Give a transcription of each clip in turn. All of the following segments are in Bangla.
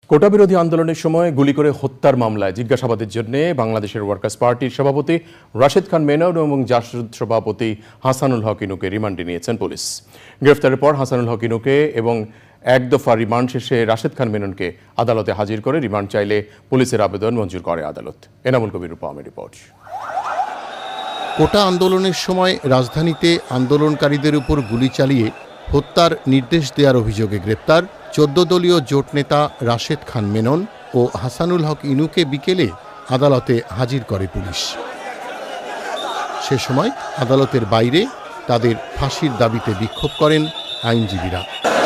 কোটা বিরোধী আন্দোলনের সময় গুলি করে হত্যার মামলায় জিজ্ঞাসাবাদের জন্য বাংলাদেশের ওয়ার্কার্স পার্টির সভাপতি রাশেদ খান মেনন এবং জাসদ সভাপতি হাসানুল হক ইনুকে রিমান্ডে নিয়েছেন পুলিশ। গ্রেফতারের পর হাসানুল হক ইনুকে এবং এক দফা রিমান্ড শেষে রাশেদ খান মেননকে আদালতে হাজির করে রিমান্ড চাইলে পুলিশের আবেদন মঞ্জুর করে আদালত। এনামুল কবির রূপমের রিপোর্ট। কোটা আন্দোলনের সময় রাজধানীতে আন্দোলনকারীদের উপর গুলি চালিয়ে হত্যার নির্দেশ দেওয়ার অভিযোগে গ্রেপ্তার 14 দলীয় জোট নেতা রাশেদ খান মেনন ও হাসানুল হক ইনুকে বিকেলে আদালতে হাজির করে পুলিশ। সে সময় আদালতের বাইরে তাদের ফাঁসির দাবিতে বিক্ষোভ করেন আইনজীবীরা।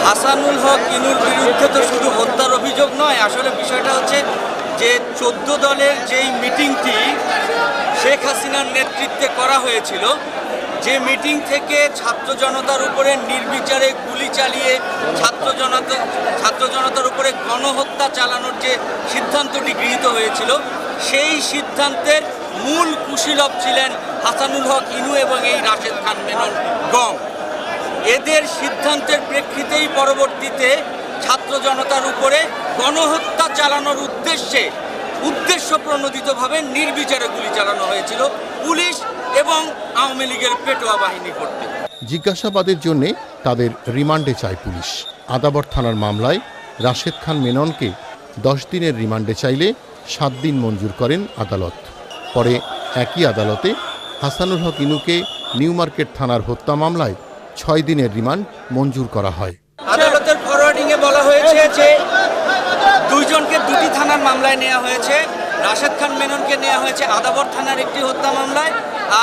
হাসানুল হক ইনুর বিরুদ্ধে তো শুধু হত্যার অভিযোগ নয়, আসলে বিষয়টা হচ্ছে যে 14 দলের যেই মিটিংটি শেখ হাসিনার নেতৃত্বে করা হয়েছিল, যে মিটিং থেকে ছাত্র জনতার উপরে নির্বিচারে গুলি চালিয়ে ছাত্র জনতার উপরে গণহত্যা চালানোর যে সিদ্ধান্তটি গৃহীত হয়েছিল, সেই সিদ্ধান্তের মূল কুশীলব ছিলেন হাসানুল হক ইনু এবং এই রাশেদ খান মেনন গং। এদের সিদ্ধান্তের প্রেক্ষিতেই পরবর্তীতে ছাত্র জনতার উপরে গণহত্যা চালানোর উদ্দেশ্য প্রণোদিতভাবে নির্বিচারে গুলি চালানো হয়েছিল পুলিশ এবং আওয়ামী লীগের পেটোয়া বাহিনী কর্তৃক। জিজ্ঞাসাবাদের জন্য তাদের রিমান্ডে চায় পুলিশ। আদাবর থানার মামলায় রাশেদ খান মেননকে 10 দিনের রিমান্ডে চাইলে 7 দিন মঞ্জুর করেন আদালত। পরে একই আদালতে হাসানুল হক ইনুকে নিউ মার্কেট থানার হত্যা মামলায় 6 দিনের রিমান্ড মঞ্জুর করা হয়। আদালতের ফরওয়ার্ডিংয়ে বলা হয়েছে যে দুইজনকে দুটি থানার মামলায় নেওয়া হয়েছে। রাশেদ খান মেননকে নেওয়া হয়েছে আদাবর থানার একটি হত্যা মামলায়,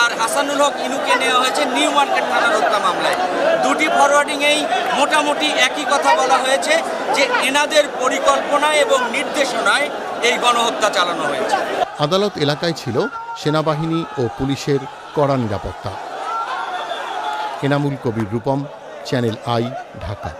আর হাসানুল হক ইনুকে নেওয়া হয়েছে নিউ মার্কেট থানার হত্যা মামলায়। দুটি ফরওয়ার্ডিংয়েই মোটামুটি একই কথা বলা হয়েছে যে এনাদের পরিকল্পনায় এবং নির্দেশনায় এই গণহত্যা চালানো হয়েছে। আদালত এলাকায় ছিল সেনাবাহিনী ও পুলিশের কড়া নিরাপত্তা। Enamul Kabir Rupam, channel I, Dhaka.